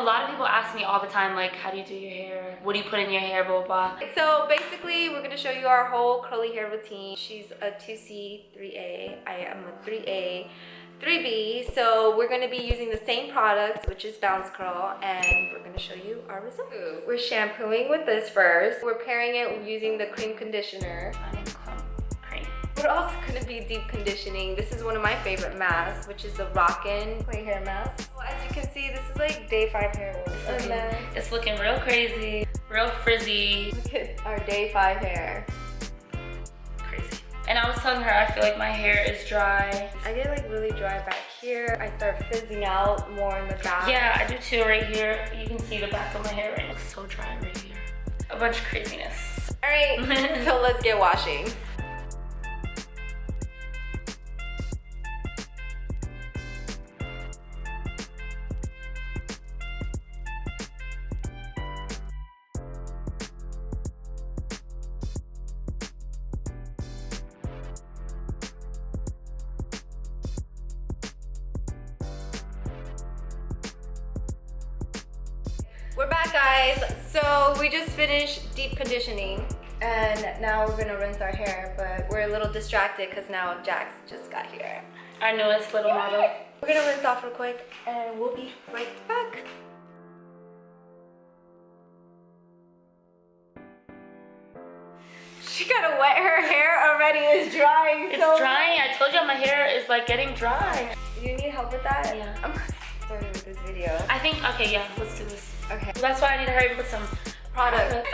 lot of people ask me all the time, like, how do you do your hair? What do you put in your hair, blah, blah. So basically, we're gonna show you our whole curly hair routine. She's a 2C, 3A. I am a 3A, 3B. So we're gonna be using the same product, which is Bounce Curl, and we're gonna show you our results. We're shampooing with this first. We're pairing it using the cream conditioner. Clump cream. We're also gonna be deep conditioning. This is one of my favorite masks, which is the Rawkyn clay hair mask. Well, as you can see, this is like day 5 hair. It's looking real crazy, real frizzy. Look at our day 5 hair. Crazy. And I was telling her I feel like my hair is dry. I get like really dry back here. I start fizzing out more in the back. Yeah, I do too right here. You can see the back of my hair right now. It's so dry right here. A bunch of craziness. All right, so let's get washing. We're back, guys. So we just finished deep conditioning and now we're gonna rinse our hair, but we're a little distracted because now Jax just got here. Our newest little model. We're gonna rinse off real quick and we'll be right back. She gotta wet her hair already. It's drying. It's drying. I told you my hair is like getting dry. Do you need help with that? Yeah. I'm starting with this video. I think, okay, yeah, let's do this. Okay. That's why I need to hurry with some Product.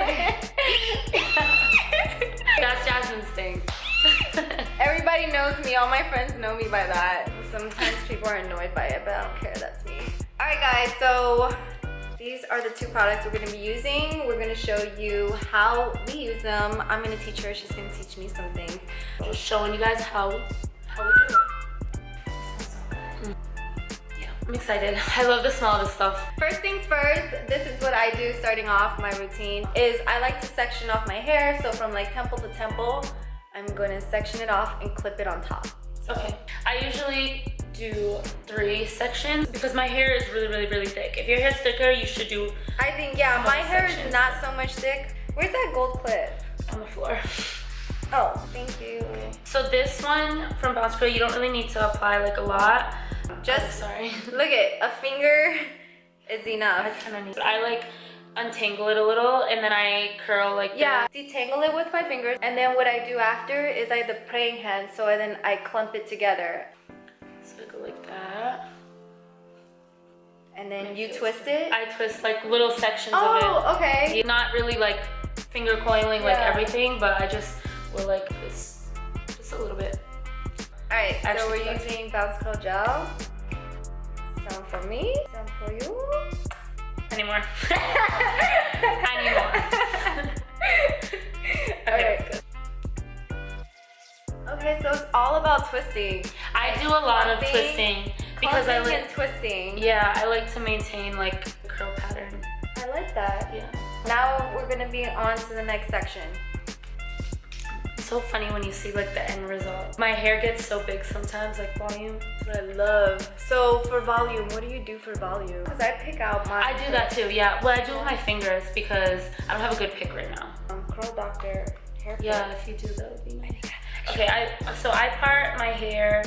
That's Jasmine's thing. Everybody knows me. All my friends know me by that. Sometimes people are annoyed by it, but I don't care. That's me. All right, guys. So these are the 2 products we're going to be using. We're going to show you how we use them. I'm going to teach her. She's going to teach me some things. Just showing you guys how we do it. I'm excited. I love the smell of this stuff. First things first, this is what I do starting off my routine, is I like to section off my hair. So from like temple to temple, I'm going to section it off and clip it on top. Okay. I usually do 3 sections because my hair is really, really, really thick. If your hair's thicker, you should do I think, yeah, my hair sections. is not so much thick. Where's that gold clip? On the floor. Oh, thank you. So this one from Bounce Curl, you don't really need to apply like a lot. Just sorry. Look at a finger is enough. I kind of need. I like untangle it a little and then I curl like yeah. Detangle it with my fingers, and then what I do after is I have the praying hand, so then I clump it together. So I go like that. And then you twist it. I twist like little sections of it. Oh, okay. Not really like finger coiling like everything, but I just will like this just a little bit. Alright, so Actually, we're using Bounce Curl Gel. Some for me, some for you. Anymore. I need more. Okay, that's good. Okay, so it's all about twisting. I do a lot of twisting because I like twisting. Yeah, I like to maintain like the curl pattern. I like that. Yeah. Now we're gonna be on to the next section. It's so funny when you see like the end result. My hair gets so big sometimes, like volume. That's what I love. So for volume, what do you do for volume? Because I pick out my... I do that too, yeah. Well, I do with my fingers because I don't have a good pick right now. Curl Doctor hair pick. Yeah, if you do, that would be nice. Okay, so I part my hair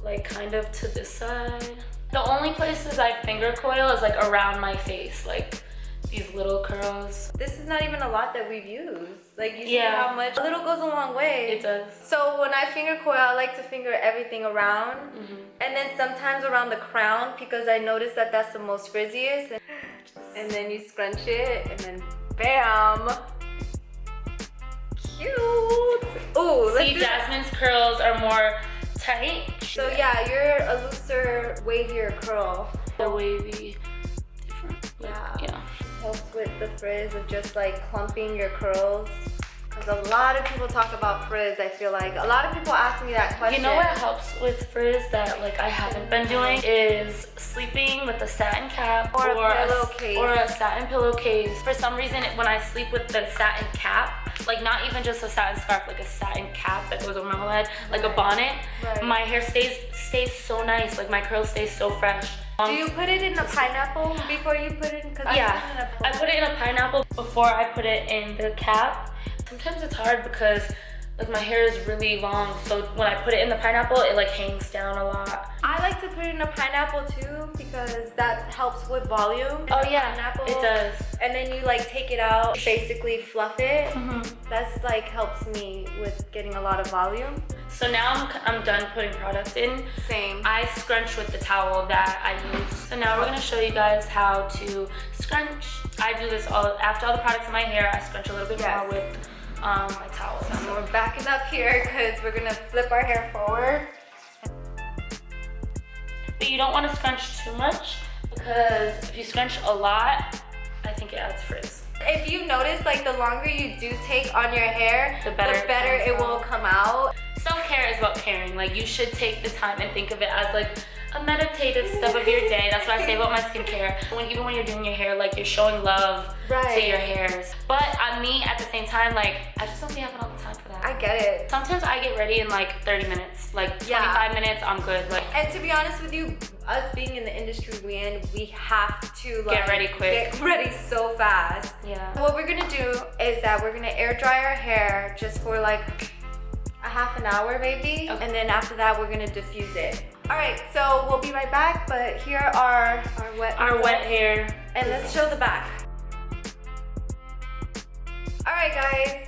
like kind of to this side. The only places I finger coil is like around my face, like these little curls. This is not even a lot that we've used. Like you see how much? A little goes a long way. It does. So when I finger coil, I like to finger everything around. And then sometimes around the crown because I notice that that's the most frizziest. And then you scrunch it and then bam. Cute. Ooh, see, Jasmine's curls are more tight. So yeah, you're a looser, wavier curl. They're wavy, different. Yeah. Helps with the frizz of just like clumping your curls. Because a lot of people talk about frizz, I feel like. A lot of people ask me that question. You know what helps with frizz that like I haven't been doing is sleeping with a satin cap or a pillowcase. Or a satin pillowcase. For some reason, when I sleep with the satin cap, like not even just a satin scarf, like a satin cap that goes over my whole head, like a bonnet, my hair stays so nice. Like my curls stay so fresh. Do you put it in a pineapple before you put it in? Yeah, I put it in a pineapple before I put it in the cap. Sometimes it's hard because like my hair is really long, so when I put it in the pineapple, it like hangs down a lot. I like to put it in a pineapple too because that helps with volume. Oh yeah, pineapple. it does. And then you like take it out, basically fluff it. That's like helps me with getting a lot of volume. So now I'm done putting product in. Same. I scrunch with the towel that I use. So now we're gonna show you guys how to scrunch. I do this all after all the products in my hair. I scrunch a little bit more with my towel. So we're backing up here because we're gonna flip our hair forward. But you don't want to scrunch too much because if you scrunch a lot, I think it adds frizz. If you notice, like the longer you do take on your hair, the better it will come out. Self-care is about caring. Like you should take the time and think of it as like a meditative step of your day. That's what I say about my skincare. Even when you're doing your hair, like you're showing love to your hairs. But me, at the same time, like I just don't be having all the time for that. I get it. Sometimes I get ready in like 30 minutes, like 25 minutes, I'm good. Like, and to be honest with you, us being in the industry we have to like get ready quick. Get ready so fast. Yeah. What we're gonna do is that we're gonna air dry our hair just for like a half an hour maybe, and then after that we're gonna diffuse it. All right, so we'll be right back, but here are our wet hair. And let's show the back. All right, guys.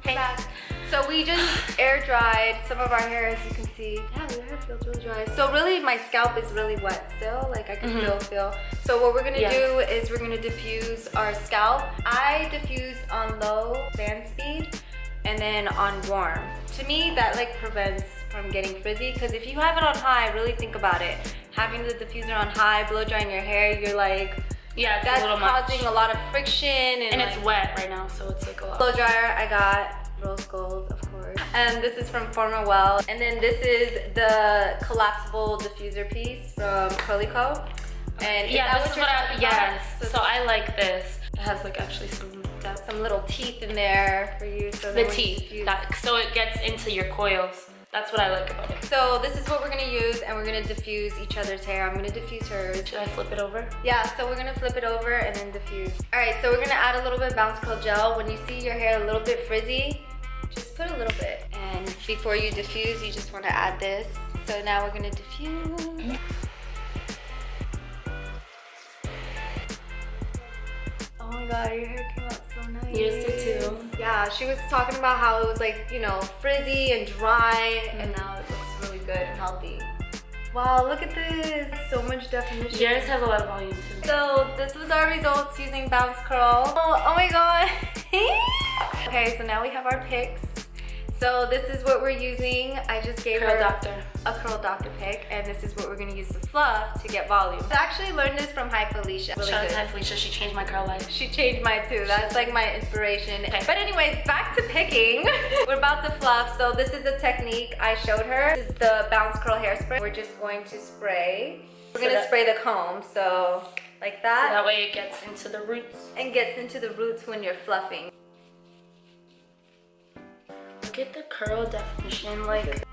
Hey. Back. So we just air dried some of our hair, as you can see. Yeah, the hair feels really dry. So really, my scalp is really wet still. Like I can still feel. So what we're gonna do is we're gonna diffuse our scalp. I diffused on low fan speed and then on warm. To me, that like prevents from getting frizzy, because if you have it on high, really think about it. Having the diffuser on high, blow drying your hair, you're like, yeah, that's a little causing a lot of friction, and like, it's wet right now, so it's like a lot. Blow dryer, I got rose gold, of course, and this is from Former Well, and then this is the collapsible diffuser piece from Curly Co. And yeah, this is what so I like this. It has like actually some little teeth in there for you, so the teeth, so it gets into your coils. That's what I like about it. So this is what we're gonna use, and we're gonna diffuse each other's hair. I'm gonna diffuse hers. Should I flip it over? Yeah, so we're gonna flip it over and then diffuse. All right, so we're gonna add a little bit of Bounce Curl Gel. When you see your hair a little bit frizzy, just put a little bit. And before you diffuse, you just wanna add this. So now we're gonna diffuse. Oh my God, your hair came out so nice. Yours did too. Yeah, she was talking about how it was like, you know, frizzy and dry, and now it looks really good and healthy. Wow, look at this. So much definition. Yours has a lot of volume too. So this was our results using Bounce Curl. Oh my God. Okay, so now we have our picks. So this is what we're using. I just gave her a Curl Doctor pick, and this is what we're gonna use the fluff to get volume. I actually learned this from Hi Felicia. Shout out to Hi Felicia, she changed my curl life. She changed mine too. That's like my inspiration. Okay. But anyways, back to picking. We're about to fluff. So this is the technique I showed her. This is the Bounce Curl Hairspray. We're just going to spray. We're gonna spray the comb, so like that. So that way it gets into the roots. And gets into the roots when you're fluffing. Look at the curl definition, like.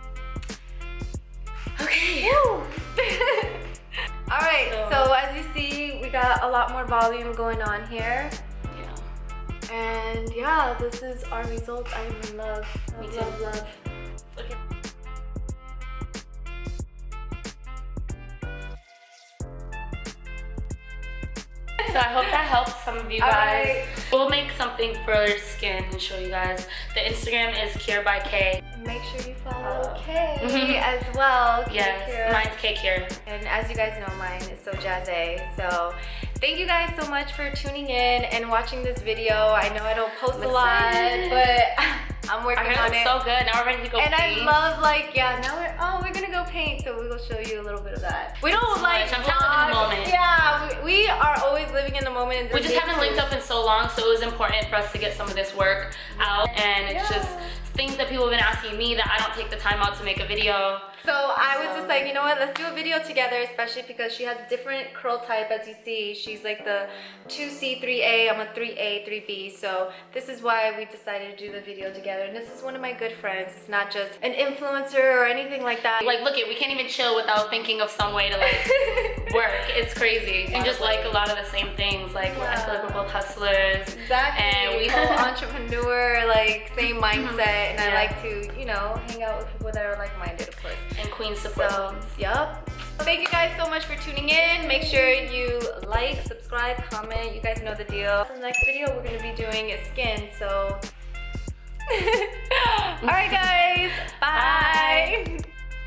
Okay. All right, so as you see, we got a lot more volume going on here. Yeah. And yeah, this is our results. I am in love. Me too. Love. Look at So I hope that helps some of you guys. Right. We'll make something for skin and show you guys. The Instagram is Cure by Kae. Make sure you follow Kae as well. Yes, mine's Kae Cure. And as you guys know, mine is SoJazzaye. So thank you guys so much for tuning in and watching this video. I know I don't post a lot, but I'm working on it. So good. Now we're ready to go paint. I love now we're gonna go paint, so we will show you a little bit of that. We don't like I'm telling in the moment. Yeah, we are always living in the moment. We just haven't linked up in so long, so it was important for us to get some of this work out, and it's just things that people have been asking me that I don't take the time out to make a video. So I was just like, you know what, let's do a video together, especially because she has different curl type. As you see, she's like the 2C 3A, I'm a 3A 3B, so this is why we decided to do the video together. And this is one of my good friends. It's not just an influencer or anything like that. Like, look it, we can't even chill without thinking of some way to like work. It's crazy. And just like a lot of the same things. Like, I feel like we're both hustlers. Exactly. And we entrepreneur, like same mindset. And I like to, you know, hang out with people that are like-minded, of course. And Queen support. So, yep. Thank you guys so much for tuning in. Make sure you like, subscribe, comment. You guys know the deal. In the next video, we're gonna be doing skin. So, all right, guys. Bye.